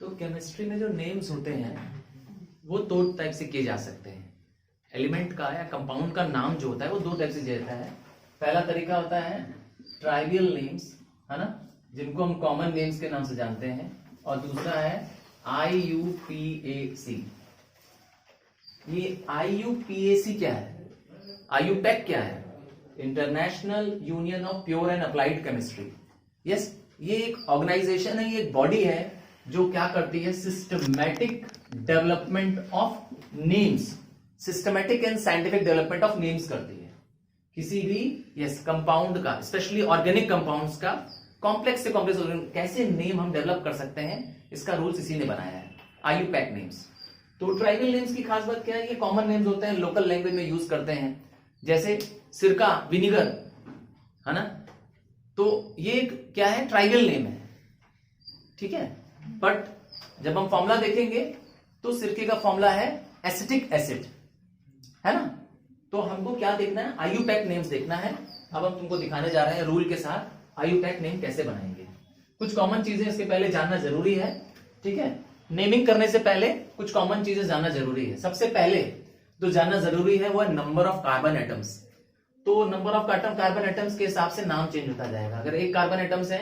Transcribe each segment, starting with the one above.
तो केमिस्ट्री में जो नेम्स होते हैं वो दो टाइप से किए जा सकते हैं। एलिमेंट का या कंपाउंड का नाम जो होता है वो दो टाइप से दिया जाता है। पहला तरीका होता है ट्राइवियल नेम्स, है ना, जिनको हम कॉमन नेम्स के नाम से जानते हैं, और दूसरा है IUPAC। ये IUPAC क्या है? IUPAC क्या है? International union of pure and applied chemistry. Yes, ये एक ऑर्गेनाइजेशन है, ये एक बॉडी है जो क्या करती है, systematic development of names, systematic and scientific development of names करती है। किसी भी कंपाउंड का, स्पेशली ऑर्गेनिक कंपाउंड्स का कॉम्प्लेक्स से कॉम्प्लेक्स कैसे नेम हम डेवलप कर सकते हैं, इसका रूल्स इसी ने बनाया है, IUPAC नेम्स। तो ट्राइबल नेम्स की खास बात क्या है, ये कॉमन नेम्स होते हैं, लोकल लैंग्वेज में यूज करते हैं, जैसे सिरका, विनीगर, है ना। तो ये क्या है, ट्राइबल नेम है, ठीक है। बट जब हम फॉर्मूला देखेंगे तो सिरके का फॉर्मूला है एसिटिक एसिड, है ना। तो हमको क्या देखना है, IUPAC नेम्स देखना है। अब हम तुमको दिखाने जा रहे हैं रूल के साथ IUPAC नेम कैसे बनाएंगे। कुछ कॉमन चीजें इसके पहले जानना जरूरी है, ठीक है। नेमिंग करने से पहले कुछ कॉमन चीजें जानना जरूरी है। सबसे पहले जो जानना जरूरी है वो है नंबर ऑफ कार्बन एटम्स। तो नंबर ऑफ कार्बन एटम्स के हिसाब से नाम चेंज होता जाएगा। अगर एक कार्बन एटम्स है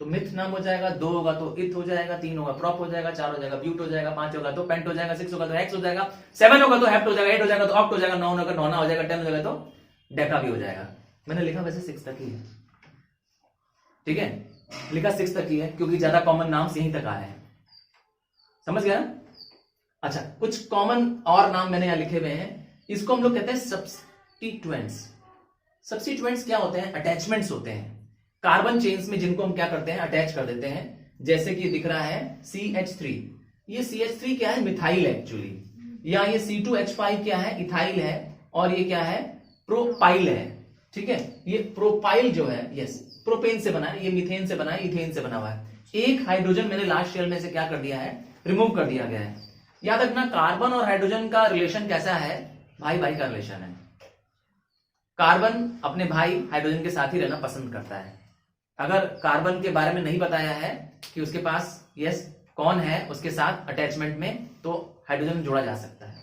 तो मिथ नाम हो जाएगा, 2 होगा तो इथ हो जाएगा, 3 होगा प्रॉप हो जाएगा, 4 हो जाएगा ब्यूट हो जाएगा, 5 होगा तो पेंट हो जाएगा, 6 होगा तो हेक्स हो जाएगा, 7 होगा तो हेप्ट हो जाएगा, 8 हो जाएगा तो ऑक्ट हो जाएगा, 9 होगा नोना हो जाएगा, 10 हो जाएगा तो डेका भी हो जाएगा। मैंने लिखा वैसे 6 तक ही है, ठीक है, लिखा 6 तक ही है क्योंकि ज्यादा कॉमन नाम यहीं तक आए हैं, समझ गया ना। अच्छा, कुछ कॉमन और नाम मैंने यहां लिखे हुए हैं, इसको हम लोग कहते हैं सब्स्टिट्यूएंट्स। सब्स्टिट्यूएंट्स क्या होते हैं, अटैचमेंट्स होते हैं कार्बन चेन्स में, जिनको हम क्या करते हैं, अटैच कर देते हैं। जैसे कि दिख रहा है CH3, ये CH3 क्या है, मिथाइल एक्चुअली, या ये C2H5 क्या है, इथाइल है, और ये क्या है, प्रोपाइल है, ठीक है। ये प्रोपाइल जो है, यस, प्रोपेन से बना है, ये मीथेन से बना है, इथेन से बना हुआ है। एक हाइड्रोजन मैंने लास्ट शेल में से क्या कर दिया है, रिमूव कर दिया गया है। याद रखना, कार्बन और हाइड्रोजन का रिलेशन कैसा है, भाई भाई का रिलेशन है। कार्बन अपने भाई हाइड्रोजन के साथ ही रहना पसंद करता है। अगर कार्बन के बारे में नहीं बताया है कि उसके पास कौन है उसके साथ अटैचमेंट में, तो हाइड्रोजन जोड़ा जा सकता है।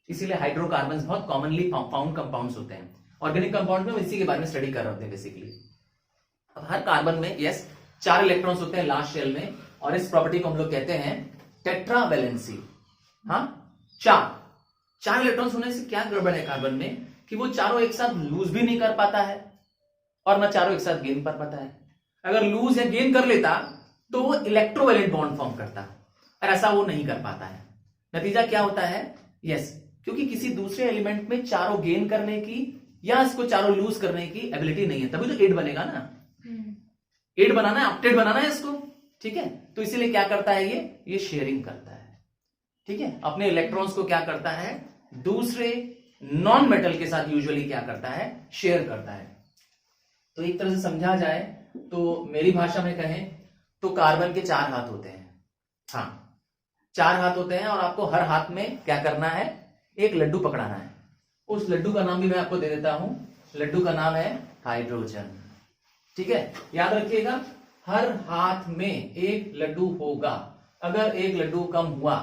इसीलिए हाइड्रोकार्बन्स बहुत कॉमनली फाउंड कंपाउंड्स होते हैं। ऑर्गेनिक कंपाउंड में इसी के बारे में स्टडी कर रहे होते हैं बेसिकली। अब हर कार्बन में 4 इलेक्ट्रॉन्स होते हैं लास्ट शेल में, और इस प्रॉपर्टी को हम लोग कहते हैं टेट्रावैलेंसी। हाँ, 4 इलेक्ट्रॉन्स होने से क्या गड़बड़ है कार्बन में, कि वो चारों एक साथ लूज भी नहीं कर पाता है और ना चारों एक साथ गेन कर पाता है। अगर लूज या गेन कर लेता तो वो इलेक्ट्रोवैलेंट बॉन्ड फॉर्म करता, और ऐसा वो नहीं कर पाता है। नतीजा क्या होता है, क्योंकि किसी दूसरे एलिमेंट में चारों गेन करने की या इसको चारों लूज करने की एबिलिटी नहीं है, तभी तो 8 बनेगा ना। 8 बनाना है, ऑक्टेट बनाना है इसको, ठीक है। तो इसीलिए क्या करता है, ये शेयरिंग करता है, ठीक है। अपने इलेक्ट्रॉन्स को क्या करता है, दूसरे नॉन मेटल के साथ यूजुअली क्या करता है, शेयर करता है। तो एक तरह से समझा जाए तो मेरी भाषा में कहें तो कार्बन के 4 हाथ होते हैं। हाँ, 4 हाथ होते हैं, और आपको हर हाथ में क्या करना है, एक लड्डू पकड़ाना है। उस लड्डू का नाम भी मैं आपको दे देता हूं, लड्डू का नाम है हाइड्रोजन, ठीक है। याद रखिएगा, हर हाथ में एक लड्डू होगा। अगर एक लड्डू कम हुआ,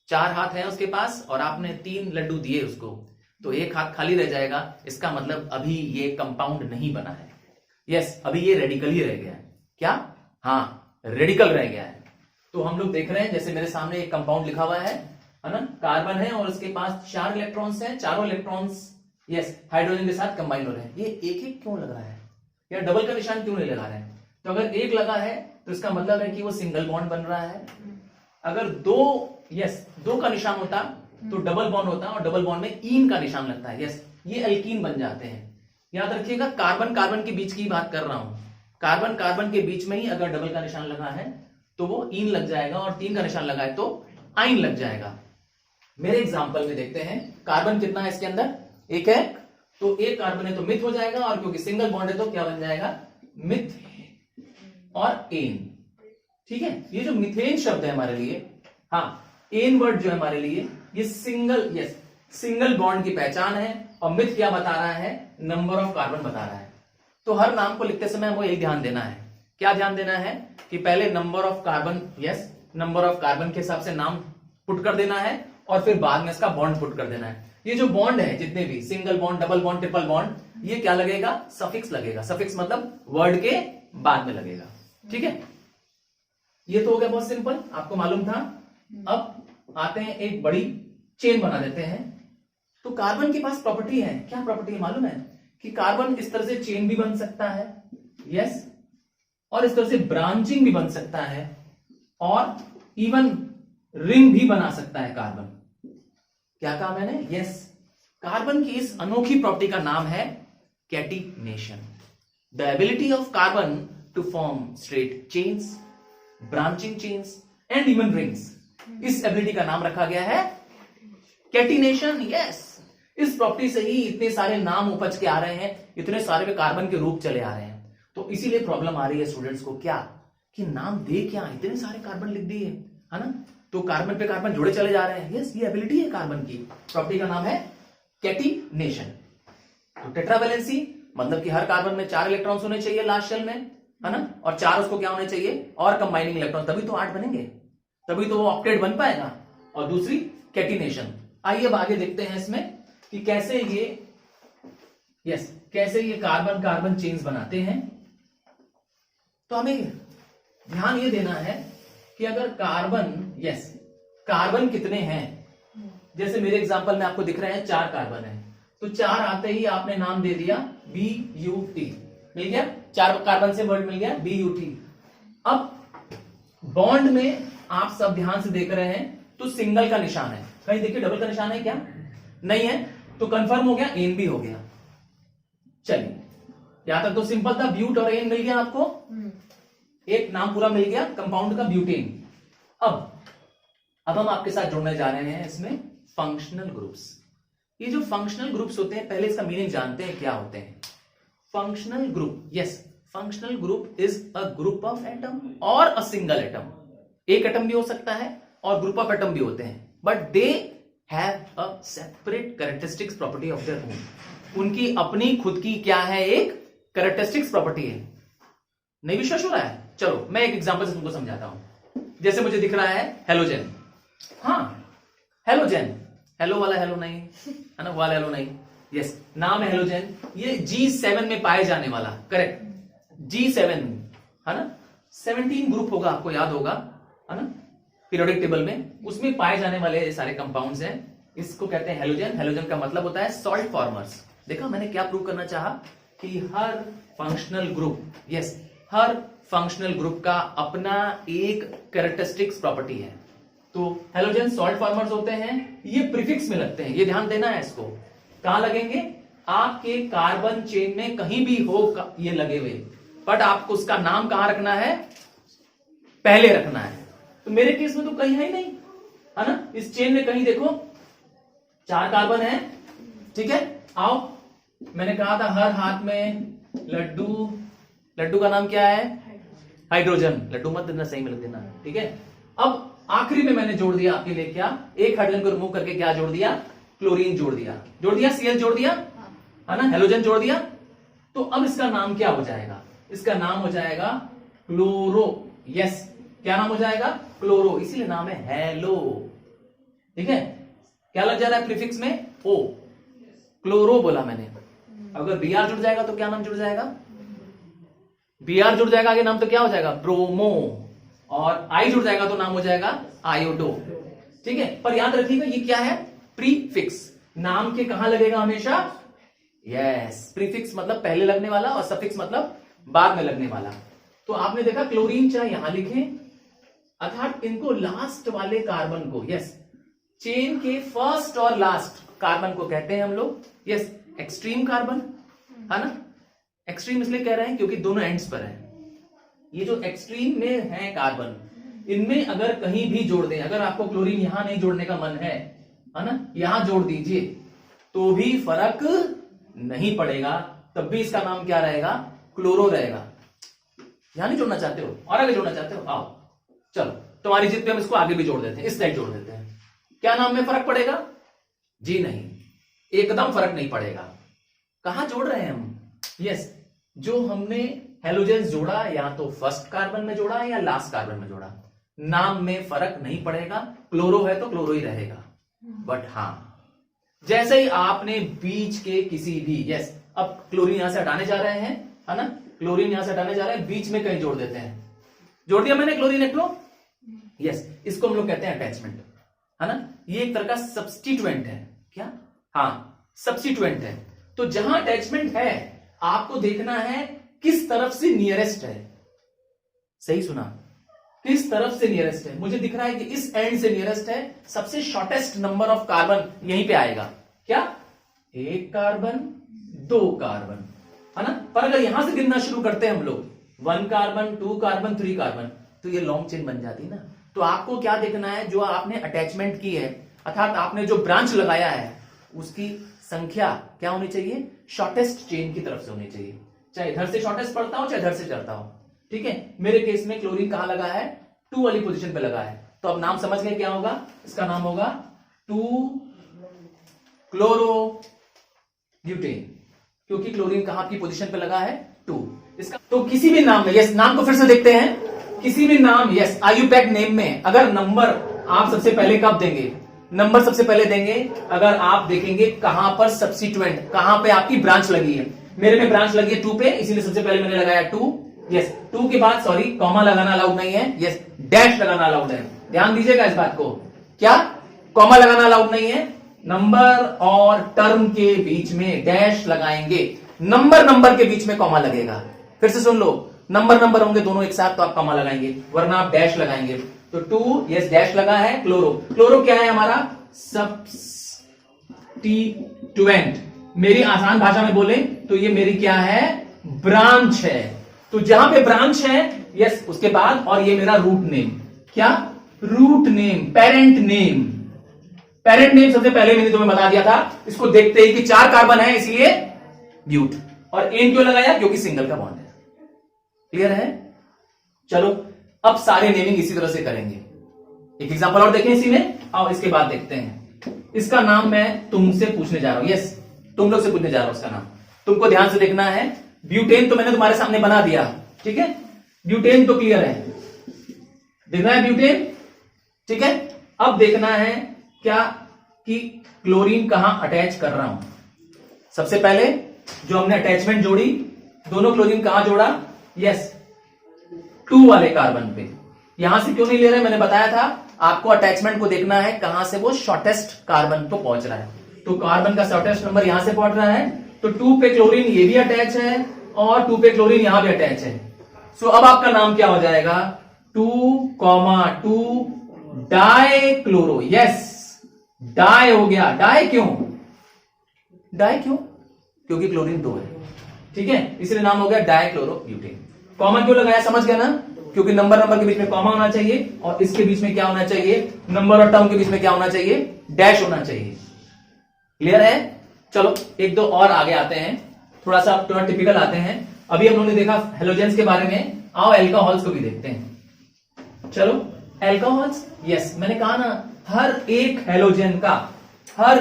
4 हाथ है उसके पास और आपने 3 लड्डू दिए उसको, तो एक हाथ खाली रह जाएगा। इसका मतलब अभी ये कंपाउंड नहीं बना है, अभी ये रेडिकल ही रह गया है। क्या, हाँ, रेडिकल रह गया है। तो हम लोग देख रहे हैं, जैसे मेरे सामने एक कंपाउंड लिखा हुआ है ना, कार्बन है और उसके पास 4 इलेक्ट्रॉन्स हैं, चारों इलेक्ट्रॉन्स हाइड्रोजन के साथ कंबाइन हो रहे हैं। ये एक क्यों लग रहा है, या डबल का निशान क्यों नहीं लगा रहे हैं? तो अगर एक लगा है तो इसका मतलब है कि वो सिंगल बॉन्ड बन रहा है। अगर 2 का निशान होता तो डबल बॉन्ड होता, और डबल बॉन्ड में ईन का निशान लगता है, ये अल्कीन बन जाते हैं। याद रखिएगा, कार्बन कार्बन के बीच की बात कर रहा हूं। कार्बन कार्बन के बीच में ही अगर डबल का निशान लगा है तो वो ईन लग जाएगा, और 3 का निशान लगा है तो आइन लग जाएगा। मेरे एग्जांपल में देखते हैं, कार्बन कितना है इसके अंदर, 1 है, तो 1 कार्बन है तो मिथ हो जाएगा, और क्योंकि सिंगल बॉन्ड है तो क्या बन जाएगा, मिथ और एन, ठीक है। ये जो मिथेन शब्द है हमारे लिए, हाँ, एन वर्ड जो है हमारे लिए, ये सिंगल बॉन्ड की पहचान है, और मिथ क्या बता रहा है, नंबर ऑफ कार्बन बता रहा है। तो हर नाम को लिखते समय हमको यही ध्यान देना है, क्या ध्यान देना है, कि पहले number of carbon number of carbon के हिसाब से नाम पुट कर देना है और फिर बाद में इसका बॉन्ड पुट कर देना है। ये जो बॉन्ड है जितने भी single bond, double bond, triple bond, ये क्या लगेगा? सफिक्स लगेगा। सफिक्स मतलब वर्ड के बाद में लगेगा। ठीक है, ये तो हो गया बहुत सिंपल, आपको मालूम था। अब आते हैं एक बड़ी चेन बना देते हैं। तो कार्बन के पास प्रॉपर्टी है, क्या प्रॉपर्टी है मालूम है? कि कार्बन इस तरह से चेन भी बन सकता है, यस, और इस तरह से ब्रांचिंग भी बन सकता है और इवन रिंग भी बना सकता है कार्बन। क्या कहा मैंने? यस, कार्बन की इस अनोखी प्रॉपर्टी का नाम है catenation. The ability of carbon to form straight chains, branching chains and even rings, इस एबिलिटी का नाम रखा गया है कैटिनेशन। यस, इस प्रॉपर्टी से ही इतने सारे नाम उपज के आ रहे हैं, इतने सारे में कार्बन के रूप चले आ रहे हैं। तो इसीलिए प्रॉब्लम आ रही है स्टूडेंट्स को, क्या कि नाम दे क्या, इतने सारे कार्बन लिख दिए, है ना, तो कार्बन पे कार्बन जुड़े चले जा रहे हैं। यस, ये एबिलिटी है कार्बन की, प्रॉपर्टी का नाम है कैटिनेशन। तो टेट्रावैलेंसी मतलब कि हर कार्बन में 4 इलेक्ट्रॉन्स होने चाहिए लास्ट शेल में, है ना, और 4 उसको क्या होने चाहिए? और कंबाइनिंग इलेक्ट्रॉन, तभी तो 8 बनेंगे, तभी तो वो ऑक्टेट बन पाएगा। और दूसरी कैटिनेशन। आइए अब आगे देखते हैं इसमें कि कैसे ये, यस, कैसे ये कार्बन कार्बन चेन्स बनाते हैं। तो हमें ध्यान ये देना है कि अगर कार्बन, यस, कार्बन कितने हैं, जैसे मेरे एग्जांपल में आपको दिख रहे हैं 4 कार्बन है, तो 4 आते ही आपने नाम दे दिया BUT, मिल गया, 4 कार्बन से वर्ड मिल गया BUT। अब बॉन्ड में आप सब ध्यान से देख रहे हैं तो सिंगल का निशान है, कहीं देखिए डबल का निशान है क्या? नहीं है, तो कंफर्म हो गया, एन भी हो गया। चलिए, यहां तक तो सिंपल था, ब्यूट और एन मिल गया आपको, एक नाम पूरा मिल गया कंपाउंड का, ब्यूटेन। अब हम आपके साथ जुड़ने जा रहे हैं इसमें फंक्शनल ग्रुप्स। ये जो फंक्शनल ग्रुप्स होते हैं, पहले इसका मीनिंग जानते हैं क्या होते हैं। Functional group, yes, functional group is a group of atom और अ सिंगल एटम। एक एटम भी हो सकता है और ग्रुप ऑफ एटम भी होते हैं, but they have a separate characteristics property of their own. उनकी अपनी खुद की क्या है? एक कैरेक्टरिस्टिक्स प्रॉपर्टी है। नहीं विश्वास हो रहा है? चलो मैं एक एग्जांपल से तुमको समझाता हूं। जैसे मुझे दिख रहा है हेलोजन, हाँ, हेलोजन, हेलो वाला हेलो नहीं है ना, वाला हेलो नहीं, यस, नाम है हेलोजन। ये G7 में पाए जाने वाला, करेक्ट, G7 है ना, 17 ग्रुप होगा, आपको याद होगा, है ना, पीरियोडिक टेबल में, उसमें पाए जाने वाले सारे कंपाउंड्स हैं, इसको कहते हैं हेलोजन। हेलोजन का मतलब होता है सॉल्ट फॉर्मर्स। देखा मैंने क्या प्रूव करना चाहा? कि हर फंक्शनल ग्रुप, यस, हर फंक्शनल ग्रुप का अपना एक कैरेक्टरिस्टिक्स प्रॉपर्टी है। तो हेलोजन सॉल्ट फॉर्मर्स होते हैं, ये प्रीफिक्स में लगते हैं, ये ध्यान देना है इसको। कहां लगेंगे? आपके कार्बन चेन में कहीं भी हो ये लगे हुए, बट आपको उसका नाम कहां रखना है? पहले रखना है। तो मेरे केस में तो कहीं है ही नहीं, है ना, इस चेन में कहीं देखो 4 कार्बन है, ठीक है। आओ, मैंने कहा था हर हाथ में लड्डू, लड्डू का नाम क्या है? हाइड्रोजन। लड्डू मत देना, सही में लिख देना, ठीक है। अब आखिरी में मैंने जोड़ दिया आपके लिए क्या? एक हाइड्रोजन को रिमूव करके क्या जोड़ दिया? क्लोरीन जोड़ दिया, Cl जोड़ दिया, है ना, हेलोजन जोड़ दिया। तो अब इसका नाम क्या हो जाएगा? इसका नाम हो जाएगा क्लोरो। यस, क्या नाम हो जाएगा? क्लोरो, इसीलिए नाम है हेलो, ठीक है। क्या लग जा रहा है प्रीफिक्स में? ओ, क्लोरो बोला मैंने। अगर Br जुड़ जाएगा तो क्या नाम जुड़ जाएगा? Br जुड़ जाएगा आगे नाम, तो क्या हो जाएगा? ब्रोमो। और I जुड़ जाएगा तो नाम हो जाएगा आयोडो, ठीक है। पर याद रखिएगा ये क्या है? प्रीफिक्स। नाम के कहां लगेगा हमेशा? यस, प्रीफिक्स मतलब पहले लगने वाला और सफिक्स मतलब बाद में लगने वाला। तो आपने देखा क्लोरीन चाहे यहां लिखें, अर्थात इनको लास्ट वाले कार्बन को, यस, चेन के फर्स्ट और लास्ट कार्बन को कहते हैं हम लोग, यस, एक्सट्रीम कार्बन, है ना। एक्सट्रीम इसलिए कह रहे हैं क्योंकि दोनों एंड्स पर है। ये जो एक्सट्रीम में है कार्बन, इनमें अगर कहीं भी जोड़ दें, अगर आपको क्लोरीन यहां नहीं जोड़ने का मन है ना, यहां जोड़ दीजिए तो भी फर्क नहीं पड़ेगा, तब भी इसका नाम क्या रहेगा? क्लोरो रहेगा। यहां नहीं जोड़ना चाहते हो और आगे जोड़ना चाहते हो, आओ चलो, तुम्हारी जिद पे हम इसको आगे भी जोड़ देते हैं, इस साइड जोड़ देते हैं। क्या नाम में फर्क पड़ेगा? जी नहीं, एकदम फर्क नहीं पड़ेगा। कहां जोड़ रहे हैं हम? यस, जो हमने हेलोजन जोड़ा या तो फर्स्ट कार्बन में जोड़ा या लास्ट कार्बन में जोड़ा। नाम में फर्क नहीं पड़ेगा, क्लोरो है तो क्लोरो ही रहेगा। बट हां, जैसे ही आपने बीच के किसी भी, यस, अब क्लोरीन यहां से हटाने जा रहे हैं, है ना, क्लोरीन यहां से हटाने जा रहे हैं, बीच में कहीं जोड़ देते हैं, जोड़ दिया मैंने क्लोरीन एक, यस, इसको हम लोग कहते हैं अटैचमेंट, है ना। ये एक तरह का सब्स्टिट्यूएंट है। क्या? हाँ, सब्स्टिट्यूएंट है। तो जहां अटैचमेंट है आपको देखना है किस तरफ से नियरेस्ट है। सही सुना, किस तरफ से नियरेस्ट है। मुझे दिख रहा है कि इस एंड से नियरेस्ट है, सबसे शॉर्टेस्ट नंबर ऑफ कार्बन यहीं पे आएगा। क्या? 1 कार्बन 2 कार्बन, है ना। पर अगर यहां से गिनना शुरू करते हैं हम लोग, 1 कार्बन 2 कार्बन 3 कार्बन, तो ये लॉन्ग चेन बन जाती है ना। तो आपको क्या देखना है, जो आपने अटैचमेंट की है, अर्थात आपने जो ब्रांच लगाया है, उसकी संख्या क्या होनी चाहिए, शॉर्टेस्ट चेन की तरफ से होनी चाहिए। चाहे इधर से शॉर्टेस्ट पड़ता हो चाहे इधर से चलता हो, ठीक है। मेरे केस में क्लोरीन कहां लगा है, 2 वाली पोजीशन पे लगा है। तो अब नाम समझ गए क्या होगा, इसका नाम होगा 2 क्लोरो ब्यूटेन, क्योंकि क्लोरीन कहां की पोजीशन पे लगा है, 2। इसका तो किसी भी नाम में, यस, नाम को फिर से देखते हैं, किसी भी नाम, यस, आईयूपैक नेम में अगर नंबर आप सबसे पहले कब देंगे, नंबर सबसे पहले देंगे अगर आप देखेंगे कहां पर सब्स्टिट्यूएंट, कहां पे आपकी ब्रांच लगी है। मेरे में ब्रांच लगी है 2 पे, इसीलिए सबसे पहले मैंने लगाया 2, यस। 2 के बाद सॉरी कॉमा लगाना अलाउड नहीं है, यस, डैश लगाना अलाउड है। ध्यान दीजिएगा इस बात को, क्या कॉमा लगाना अलाउड नहीं है, नंबर और टर्म के बीच में डैश लगाएंगे, नंबर के बीच में कॉमा लगेगा। फिर से सुन लो, नंबर होंगे दोनों एक साथ तो आप कॉमा लगाएंगे, वरना आप डैश लगाएंगे। तो 2, यस, डैश लगा है, क्लोरो, क्लोरो क्या है हमारा, सब्स्टिट्यूएंट। मेरी आसान भाषा में बोले तो ये मेरी क्या है, ब्रांच है। तो जहां पे ब्रांच है, यस, उसके बाद, और ये मेरा रूट नेम, क्या, root name, parent name. Parent name सबसे पहले मैंने तुम्हें बता दिया था, इसको देखते ही कि 4 कार्बन है इसलिए ब्यूट, और एन क्यों लगाया, क्योंकि सिंगल का बॉन्ड है। क्लियर है? चलो अब सारे नेमिंग इसी तरह से करेंगे। एक एग्जांपल और देखें इसी में, और इसके बाद देखते हैं। इसका नाम मैं तुमसे पूछने जा रहा हूं, यस, तुम लोग से पूछने जा रहा हूं इसका नाम। तुमको ध्यान से देखना है। ब्यूटेन तो मैंने तुम्हारे सामने बना दिया, ठीक है, ब्यूटेन तो क्लियर है, दिख रहा है ब्यूटेन, ठीक है। अब देखना है क्या कि क्लोरीन कहां अटैच कर रहा हूं। सबसे पहले जो हमने अटैचमेंट जोड़ी, दोनों क्लोरीन कहां जोड़ा, यस, 2 वाले कार्बन पे। यहां से क्यों नहीं ले रहे, मैंने बताया था आपको अटैचमेंट को देखना है कहां से वो शॉर्टेस्ट कार्बन तो पहुंच रहा है। तो कार्बन का शॉर्टेस्ट नंबर यहां से पहुंच रहा है, तो 2 पे क्लोरीन ये भी अटैच है और 2 पे क्लोरीन यहां भी अटैच है। सो अब आपका नाम क्या हो जाएगा, 2,2 डाई क्लोरो, यस, डाई हो गया। डाई क्यों, क्योंकि क्लोरीन 2 है, ठीक है, इसलिए नाम हो गया डाई क्लोरो ब्यूटेन। कॉमा क्यों लगाया, समझ गया ना, क्योंकि नंबर के बीच में कॉमा होना चाहिए, और इसके बीच में क्या होना चाहिए, नंबर और टर्म के बीच में क्या होना चाहिए, डैश होना चाहिए। क्लियर है? चलो एक दो और आगे आते हैं, थोड़ा टिपिकल आते हैं। अभी हम लोगों ने देखा हेलोजेंस के बारे में, आओ अल्कोहल्स को भी देखते हैं। चलो अल्कोहल्स, यस, मैंने कहा ना, हर एक हेलोजन का, हर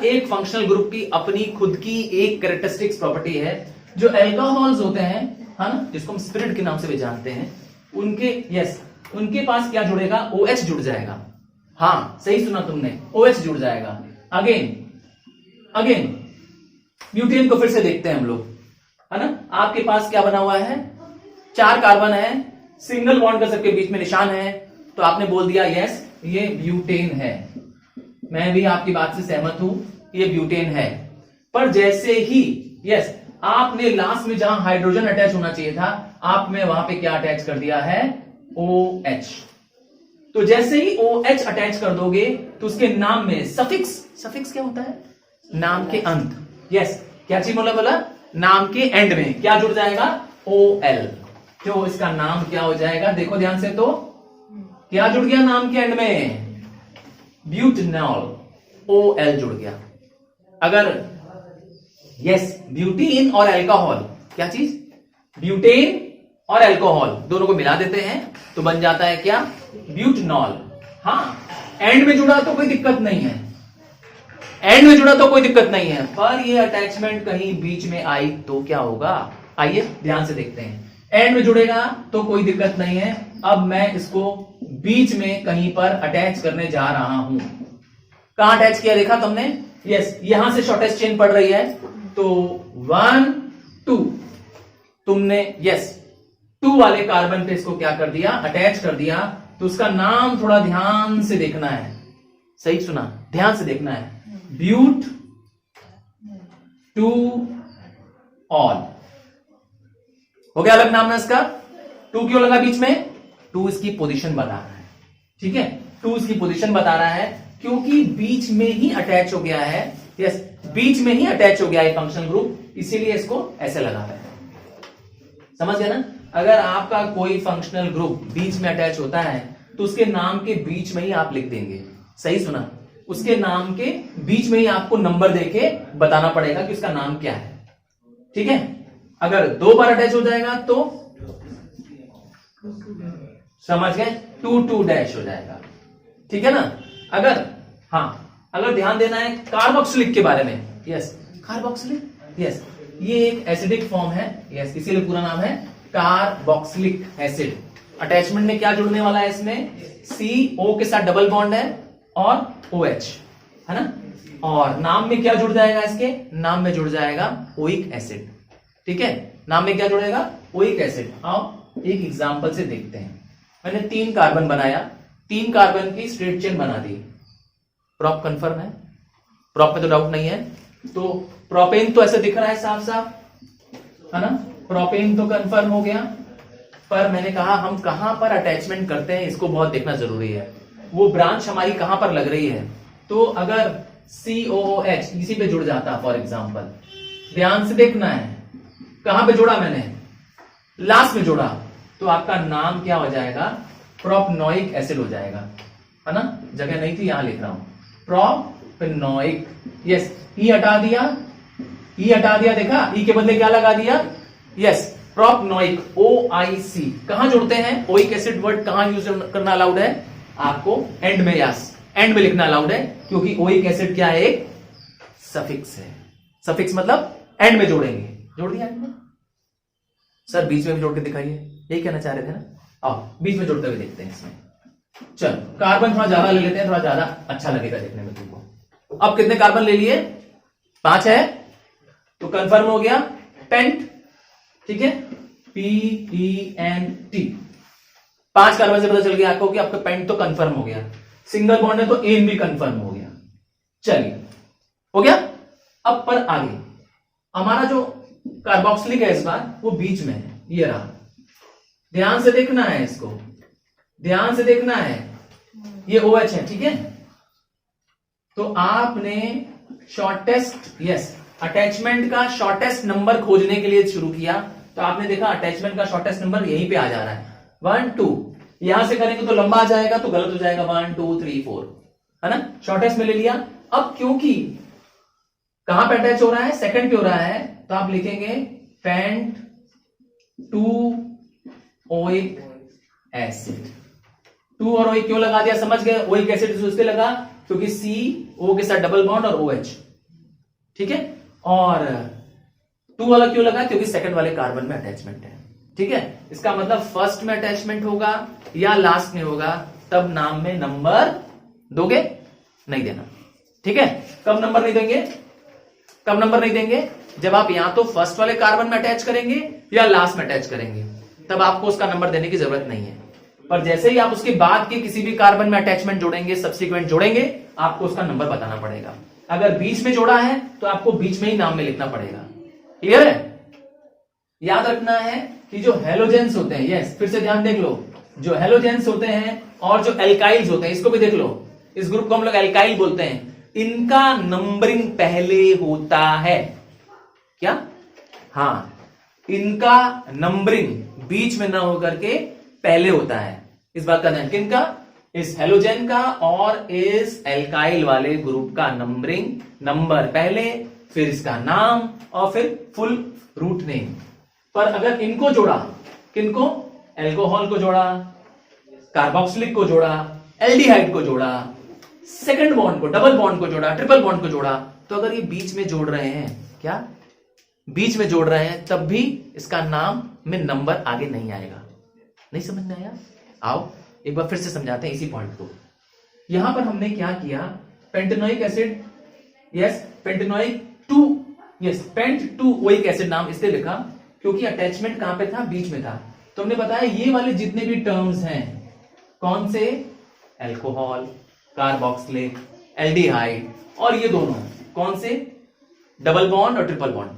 एक फंक्शनल ग्रुप की अपनी खुद की एक कैरेक्टरिस्टिक्स प्रॉपर्टी है। जो अल्कोहल्स होते हैं, है ना, जिसको हम स्पिरिट के नाम से भी जानते हैं, उनके पास क्या जुड़ेगा, OH जुड़ जाएगा। हाँ, सही सुना तुमने, OH जुड़ जाएगा। अगेन ब्यूटेन को फिर से देखते हैं हम लोग, है ना। आपके पास क्या बना हुआ है, 4 कार्बन है, सिंगल बॉन्ड का सबके बीच में निशान है, तो आपने बोल दिया यस ये ब्यूटेन है। मैं भी आपकी बात से सहमत हूं, ये ब्यूटेन है। पर जैसे ही यस आपने लास्ट में जहां हाइड्रोजन अटैच होना चाहिए था, आपने वहां पे क्या अटैच कर दिया है, OH। तो जैसे ही OH अटैच कर दोगे तो उसके नाम में सफिक्स क्या होता है, नाम के अंत, यस, क्या चीज बोला, नाम के एंड में क्या जुड़ जाएगा, OL। तो इसका नाम क्या हो जाएगा, देखो ध्यान से, तो क्या जुड़ गया नाम के एंड में, ब्यूटेनॉल, OL जुड़ गया। अगर यस ब्यूटीन और अल्कोहल, क्या चीज, ब्यूटेन और अल्कोहल दोनों को मिला देते हैं तो बन जाता है क्या, ब्यूटेनॉल। हाँ, एंड में जुड़ा तो कोई दिक्कत नहीं है, पर ये अटैचमेंट कहीं बीच में आई तो क्या होगा, आइए ध्यान से देखते हैं। एंड में जुड़ेगा तो कोई दिक्कत नहीं है। अब मैं इसको बीच में कहीं पर अटैच करने जा रहा हूं। कहां अटैच किया देखा तुमने? यस, यहां से शॉर्टेस्ट चेन पड़ रही है तो 1 2 तुमने यस 2 वाले कार्बन पे इसको क्या कर दिया? अटैच कर दिया। तो उसका नाम थोड़ा ध्यान से देखना है। सही सुना, ध्यान से देखना है। ब्यूट टू ऑल हो गया अलग नाम है इसका। 2 क्यों लगा बीच में? 2 इसकी पोजीशन बता रहा है। ठीक है, 2 इसकी पोजीशन बता रहा है क्योंकि बीच में ही अटैच हो गया है। यस, बीच में ही अटैच हो गया है फंक्शनल ग्रुप, इसीलिए इसको ऐसे लगा है। समझ गए ना? अगर आपका कोई फंक्शनल ग्रुप बीच में अटैच होता है तो उसके नाम के बीच में ही आप लिख देंगे। सही सुना, उसके नाम के बीच में ही आपको नंबर देके बताना पड़ेगा कि उसका नाम क्या है। ठीक है, अगर 2 बार अटैच हो जाएगा तो समझ गए 2 2 डैश हो जाएगा। ठीक है ना? अगर ध्यान देना है कार्बोक्सिलिक के बारे में। यस, कार्बोक्सिलिक, यस, ये एक एसिडिक फॉर्म है। यस, इसीलिए पूरा नाम है कार्बोक्सिलिक एसिड। अटैचमेंट में क्या जुड़ने वाला है इसमें? CO के साथ डबल बॉन्ड है और OH है ना। और नाम में क्या जुड़ जाएगा? इसके नाम में जुड़ जाएगा ओइक एसिड। ठीक है, नाम में क्या जुड़ेगा? Oic acid. आओ एक एग्जांपल से देखते हैं। मैंने 3 कार्बन बनाया, 3 कार्बन की स्ट्रेट चेन बना दी। प्रॉप कंफर्म है? प्रॉप में तो डाउट नहीं है। तो प्रोपेन तो ऐसे दिख रहा है साफ साफ, है ना। प्रोपेन तो कंफर्म हो गया। पर मैंने कहा हम कहां पर अटैचमेंट करते हैं इसको बहुत देखना जरूरी है। वो ब्रांच हमारी कहां पर लग रही है। तो अगर COOH इसी पे जुड़ जाता फॉर एग्जांपल, ध्यान से देखना है कहां पे जोड़ा मैंने? लास्ट में जोड़ा, तो आपका नाम क्या हो जाएगा? प्रोपनोइक एसिड हो जाएगा, है ना। जगह नहीं थी, यहां लिख रहा हूं प्रोपनोइक। यस, ई हटा दिया, ई हटा दिया, देखा ई के बदले क्या लगा दिया? Yes, propanoic, OIC। कहां जुड़ते हैं? ओइक एसिड वर्ड कहां यूज करना अलाउड है आपको? एंड में। यस, एंड में लिखना अलाउड है क्योंकि ओइक एसिड क्या है? एक सफिक्स है। सफिक्स मतलब एंड में जोड़ेंगे। जोड़ दिया एंड में? सर बीच में भी जोड़ के दिखाइए, यही कहना चाह रहे थे ना। आओ बीच में जोड़ते हुए देखते हैं इसमें। चलो कार्बन थोड़ा ज्यादा ले लेते हैं, थोड़ा ज्यादा अच्छा लगेगा देखने में तुमको। अब कितने कार्बन ले लिए? 5 है तो कंफर्म हो गया पेंट। ठीक है, PENT। 5 कार्बन से पता चल गया आपको कि आपका पेंट तो कंफर्म हो गया। सिंगल बॉन्ड है तो एन भी कंफर्म हो गया। चलिए हो गया। अब पर आगे हमारा जो कार्बोक्सिलिक है इस बार वो बीच में है, ये रहा। ध्यान से देखना है इसको, ध्यान से देखना है। ये OH है, ठीक है। तो आपने शॉर्टेस्ट, यस, अटैचमेंट का शॉर्टेस्ट नंबर खोजने के लिए शुरू किया तो आपने देखा अटैचमेंट का शॉर्टेस्ट नंबर यहीं पे आ जा रहा है 1 2। यहां से करेंगे तो लंबा आ जाएगा तो गलत हो जाएगा 1 2 3 4, है ना। शॉर्टेस्ट में ले लिया। अब क्योंकि कहां पे अटैच हो रहा है? सेकंड पे हो रहा है, तो आप लिखेंगे पेंट 2 ओइक एसिड। 2 और ओइक क्यों लगा दिया? समझ गए, ओइक एसिड इसलिए लगा क्योंकि CO के साथ डबल बॉन्ड और OH। ठीक है, और 2 वाला क्यों लगा? क्योंकि सेकंड वाले कार्बन में अटैचमेंट है। ठीक है, इसका मतलब फर्स्ट में अटैचमेंट होगा या लास्ट में होगा, तब नाम में नंबर दोगे, नहीं देना। ठीक है, कब नंबर नहीं देंगे? कब नंबर नहीं देंगे? जब आप या तो फर्स्ट वाले कार्बन में अटैच करेंगे या लास्ट में अटैच करेंगे, तब आपको उसका नंबर देने की जरूरत नहीं है। पर जैसे ही आप उसके बाद के किसी भी कार्बन में अटैचमेंट जोड़ेंगे, सब्सिक्वेंट जोड़ेंगे, आपको उसका नंबर बताना पड़ेगा। अगर बीच में जोड़ा है तो आपको बीच में ही नाम में लिखना पड़ेगा। क्लियर है? याद रखना है कि जो हेलोजेंस होते हैं, यस, फिर से ध्यान देख लो, जो हेलोजेंस होते हैं और जो एल्काइल्स होते हैं, इसको भी देख लो। इस ग्रुप को हम लोग एल्काइल बोलते हैं। इनका नंबरिंग पहले होता है। क्या? हां, इनका नंबरिंग बीच में ना होकर के पहले होता है। इस बात का ध्यान, किनका? इस हेलोजेन का और इस एल्काइल वाले ग्रुप का नंबरिंग, नंबर पहले, फिर इसका नाम और फिर फुल रूट नेम। पर अगर इनको जोड़ा, किनको? एल्कोहल को जोड़ा, कार्बोक्सिलिक को जोड़ा, एल्डिहाइड को जोड़ा, सेकंड बॉन्ड को, डबल बॉन्ड को जोड़ा, ट्रिपल बॉन्ड को जोड़ा, तो अगर ये बीच में जोड़ रहे हैं, क्या बीच में जोड़ रहे हैं, तब भी इसका नाम में नंबर आगे नहीं आएगा। नहीं समझ में आया? आओ एक बार फिर से समझाते हैं इसी पॉइंट को। यहां पर हमने क्या किया, pentanoic acid, yes pentanoic 2, yes pent 2 oic acid नाम इसलिए लिखा क्योंकि अटैचमेंट कहां पे था, बीच में था। तो हमने बताया ये वाले जितने भी टर्म्स हैं, कौन से, अल्कोहल, कार्बोक्सिलिक, एल्डिहाइड, और ये दोनों कौन से, डबल बॉन्ड और ट्रिपल बॉन्ड,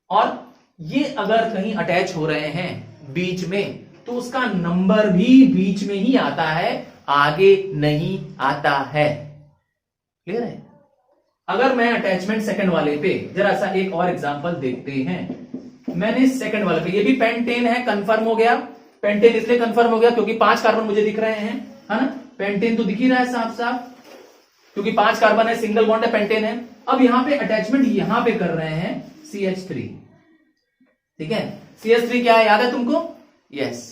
और ये अगर कहीं अटैच हो रहे हैं बीच में तो उसका नंबर भी बीच में ही आता है, आगे नहीं आता है। क्लियर है? अगर मैं अटैचमेंट सेकंड वाले पे जरा सा एक और एग्जांपल देखते हैं। मैंने सेकंड वाले पे, ये भी पेंटेन है, कंफर्म हो गया। पेंटेन इसलिए कंफर्म हो गया क्योंकि 5 कार्बन मुझे दिख रहे हैं, है ना, पेंटेन तो दिख ही रहा है साफ साफ, क्योंकि 5 कार्बन है, सिंगल बॉन्ड है, पेंटेन है। अब यहां पे अटैचमेंट यहां पे कर रहे हैं CH3, ठीक है। CH3 क्या है, याद है तुमको? यस,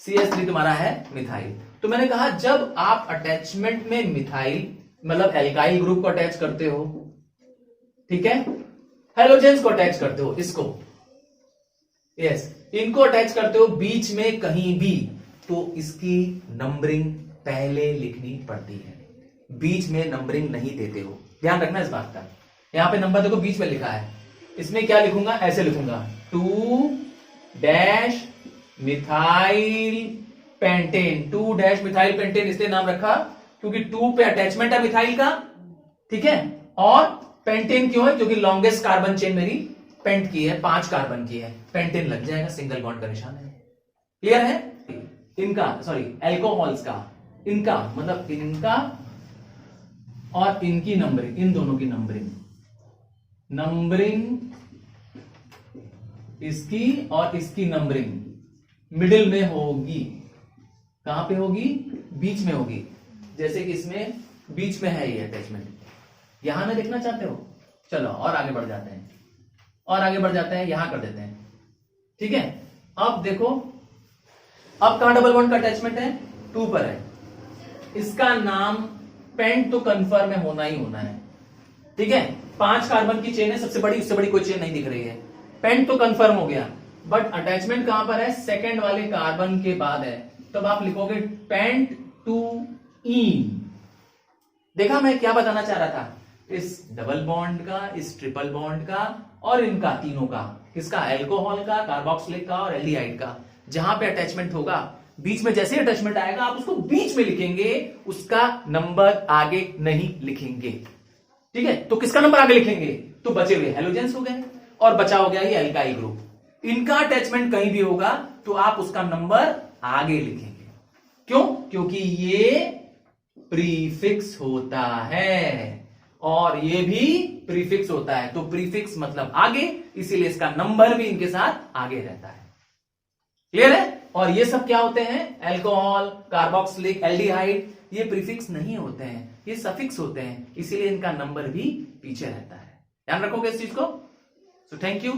CH3 तुम्हारा है मिथाइल। तो मैंने कहा जब आप अटैचमेंट में मिथाइल मतलब एल्काइल ग्रुप को अटैच करते हो, ठीक है, हेलोजेंस को अटैच करते हो, इसको, यस इनको अटैच करते हो बीच में कहीं भी, तो इसकी नंबरिंग पहले लिखनी पड़ती है, बीच में नंबरिंग नहीं देते हो, ध्यान रखना इस बात का। यहां पे नंबर देखो बीच में लिखा है, इसमें क्या लिखूंगा, ऐसे लिखूंगा 2 मिथाइल पेंटेन, 2 मिथाइल पेंटेन इसलिए नाम रखा क्योंकि 2 पे अटैचमेंट है मिथाइल का, ठीक है, और पेंटेन क्यों है, क्योंकि लॉन्गेस्ट कार्बन चेन मेरी पेंट की है, 5 कार्बन की है, पेंटेन लग जाएगा, सिंगल बॉन्ड का निशान है। क्लियर है? इनका सॉरी एल्कोहल्स का, इनका मतलब इनका और इनकी नंबरिंग, इन दोनों की नंबरिंग, नंबरिंग इसकी और इसकी नंबरिंग मिडिल में होगी। कहां पे होगी? बीच में होगी। जैसे कि इसमें बीच में है ये अटैचमेंट, यहां ना देखना चाहते हो, चलो और आगे बढ़ जाते हैं, और आगे बढ़ जाते हैं, यहां कर देते हैं, ठीक है। अब देखो, अब कहां डबल बॉन्ड का अटैचमेंट है, 2 पर है, इसका नाम पेंट तो कंफर्म में होना ही होना है, ठीक है। 5 कार्बन की चेन है सबसे बड़ी, उससे बड़ी कोई चेन नहीं दिख रही है, पेंट तो कंफर्म हो गया, बट अटैचमेंट कहां पर है, सेकंड वाले कार्बन के बाद है, तब आप लिखोगे पेंट 2 ईन। देखा मैं क्या बताना चाह रहा था, इस डबल बॉन्ड का, इस ट्रिपल बॉन्ड का और इनका तीनों का, किसका, अल्कोहल का, कार्बोक्सिलिक का और एल्डिहाइड का, जहां पे अटैचमेंट होगा बीच में, जैसे अटैचमेंट आएगा आप उसको बीच में लिखेंगे, उसका नंबर आगे नहीं लिखेंगे, ठीक है। तो किसका नंबर आगे लिखेंगे, तो बचे हुए हेलोजेंस हो गए और बचा हो गया ये एल्काइल ग्रुप, इनका अटैचमेंट कहीं भी होगा तो आप उसका नंबर आगे लिखेंगे। क्यों? क्योंकि ये प्रीफिक्स होता है और ये भी प्रीफिक्स होता है, तो प्रीफिक्स मतलब आगे, इसीलिए इसका नंबर भी इनके साथ आगे रहता है। क्लियर है? और ये सब क्या होते हैं, अल्कोहल, कार्बोक्सिलिक, एल्डिहाइड, ये प्रीफिक्स नहीं होते हैं, ये सफिक्स होते हैं, इसीलिए इनका नंबर भी पीछे रहता है। ध्यान रखोगे इस चीज को। So thank you.